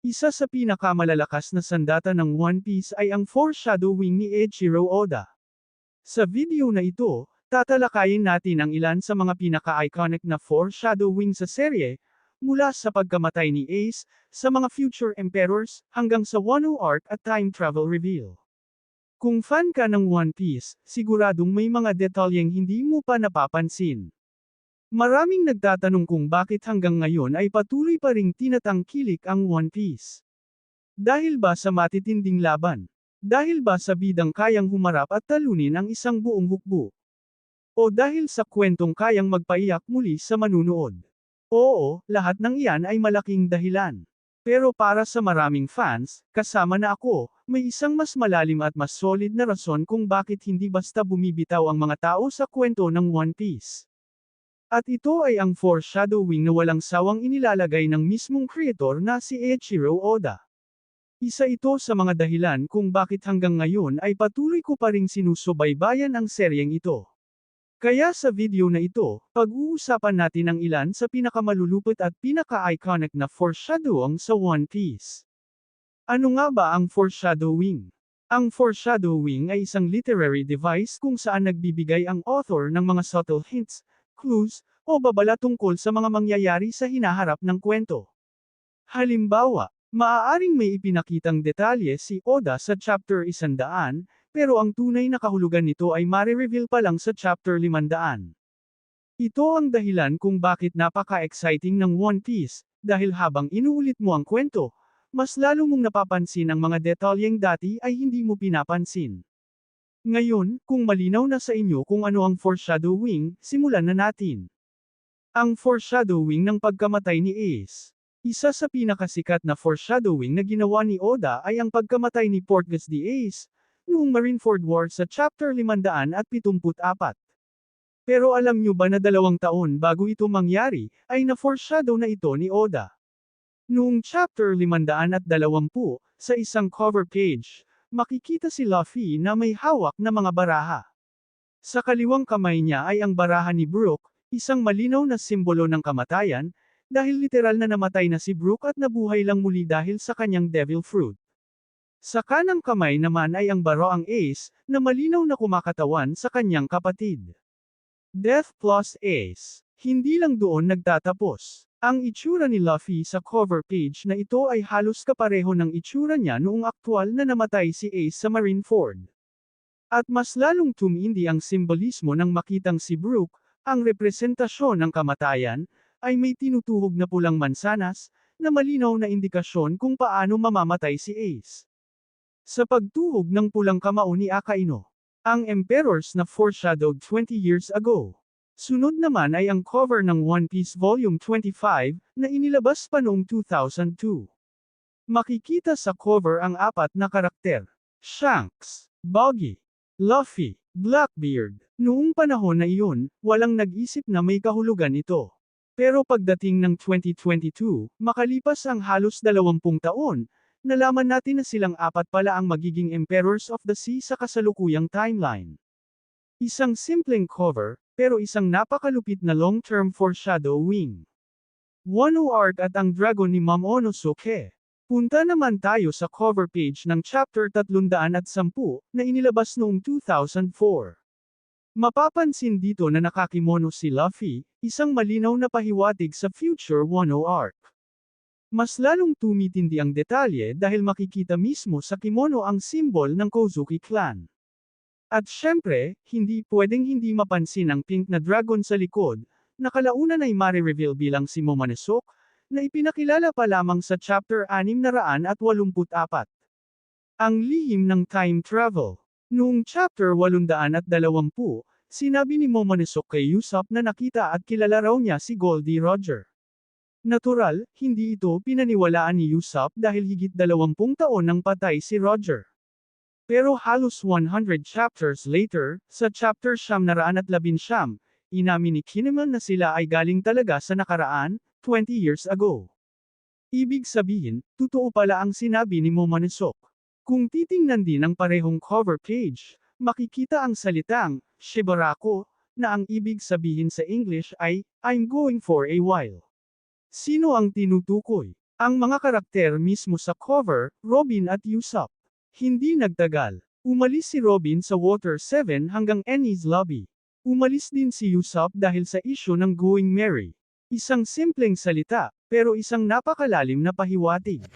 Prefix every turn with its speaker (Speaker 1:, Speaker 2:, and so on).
Speaker 1: Isa sa pinakamalalakas na sandata ng One Piece ay ang foreshadowing ni Eiichiro Oda. Sa video na ito, tatalakayin natin ang ilan sa mga pinaka-iconic na foreshadowing sa serye, mula sa pagkamatay ni Ace, sa mga future emperors, hanggang sa Wano arc at time travel reveal. Kung fan ka ng One Piece, siguradong may mga detalyeng hindi mo pa napapansin. Maraming nagtatanong kung bakit hanggang ngayon ay patuloy pa ring tinatangkilik ang One Piece. Dahil ba sa matitinding laban? Dahil ba sa bidang kayang humarap at talunin ang isang buong hukbo? O dahil sa kwentong kayang magpaiyak muli sa manunood? Oo, lahat ng iyan ay malaking dahilan. Pero para sa maraming fans, kasama na ako, may isang mas malalim at mas solid na rason kung bakit hindi basta bumibitaw ang mga tao sa kwento ng One Piece. At ito ay ang foreshadowing na walang sawang inilalagay ng mismong creator na si Eiichiro Oda. Isa ito sa mga dahilan kung bakit hanggang ngayon ay patuloy ko pa ring sinusubaybayan ang seryeng ito. Kaya sa video na ito, pag-uusapan natin ang ilan sa pinakamalulupot at pinaka-iconic na foreshadowing sa One Piece. Ano nga ba ang foreshadowing? Ang foreshadowing ay isang literary device kung saan nagbibigay ang author ng mga subtle hints, clues, o babala tungkol sa mga mangyayari sa hinaharap ng kwento. Halimbawa, maaaring may ipinakitang detalye si Oda sa chapter 100, pero ang tunay na kahulugan nito ay mare-reveal pa lang sa chapter 500. Ito ang dahilan kung bakit napaka-exciting ng One Piece, dahil habang inuulit mo ang kwento, mas lalo mong napapansin ang mga detalyeng dati ay hindi mo pinapansin. Ngayon, kung malinaw na sa inyo kung ano ang foreshadowing, simulan na natin. Ang foreshadowing ng pagkamatay ni Ace. Isa sa pinakasikat na foreshadowing na ginawa ni Oda ay ang pagkamatay ni Portgas D. Ace, noong Marineford War sa chapter 574. Pero alam nyo ba na 2 taon bago ito mangyari, ay na-foreshadow na ito ni Oda. Noong chapter 520, sa isang cover page, makikita si Luffy na may hawak na mga baraha. Sa kaliwang kamay niya ay ang baraha ni Brook, isang malinaw na simbolo ng kamatayan, dahil literal na namatay na si Brook at nabuhay lang muli dahil sa kanyang devil fruit. Sa kanang kamay naman ay ang baroang Ace, na malinaw na kumakatawan sa kanyang kapatid. Death plus Ace. Hindi lang doon nagtatapos. Ang itsura ni Luffy sa cover page na ito ay halos kapareho ng itsura niya noong aktwal na namatay si Ace sa Marineford. At mas lalong tumindi ang simbolismo ng makitang si Brook, ang representasyon ng kamatayan, ay may tinutuhog na pulang mansanas, na malinaw na indikasyon kung paano mamamatay si Ace. Sa pagtuhog ng pulang kamao ni Akaino, ang emperors na foreshadowed 20 years ago. Sunod naman ay ang cover ng One Piece Volume 25, na inilabas pa noong 2002. Makikita sa cover ang 4 na karakter: Shanks, Buggy, Luffy, Blackbeard. Noong panahon na iyon, walang nag-isip na may kahulugan ito. Pero pagdating ng 2022, makalipas ang halos 20 taon, nalaman natin na silang 4 pala ang magiging Emperors of the Sea sa kasalukuyang timeline. Isang simpleng cover, pero isang napakalupit na long-term foreshadowing. Wano arc at ang dragon ni Momonosuke. Punta naman tayo sa cover page ng chapter 310 na inilabas noong 2004. Mapapansin dito na nakakimono si Luffy, isang malinaw na pahiwatig sa future Wano arc. Mas lalong tumitindi ang detalye dahil makikita mismo sa kimono ang simbol ng Kozuki clan. At syempre, hindi pwedeng hindi mapansin ang pink na dragon sa likod, na kalaunan ay mare-reveal bilang si Momonosuke, na ipinakilala pa lamang sa chapter 684. Ang lihim ng time travel. Noong chapter 820, sinabi ni Momonosuke kay Usopp na nakita at kilala raw niya si Goldie Roger. Natural, hindi ito pinaniwalaan ni Usopp dahil higit 20 taon nang patay si Roger. Pero halos 100 chapters later, sa chapter 911, inamin ni Kinemon na sila ay galing talaga sa nakaraan, 20 years ago. Ibig sabihin, totoo pala ang sinabi ni Momonosuke. Kung titingnan din ang parehong cover page, makikita ang salitang, Shibaraku, na ang ibig sabihin sa English ay, I'm going for a while. Sino ang tinutukoy? Ang mga karakter mismo sa cover, Robin at Usopp. Hindi nagtagal. Umalis si Robin sa Water 7 hanggang Enies Lobby. Umalis din si Usopp dahil sa issue ng Going Merry. Isang simpleng salita, pero isang napakalalim na pahiwatig.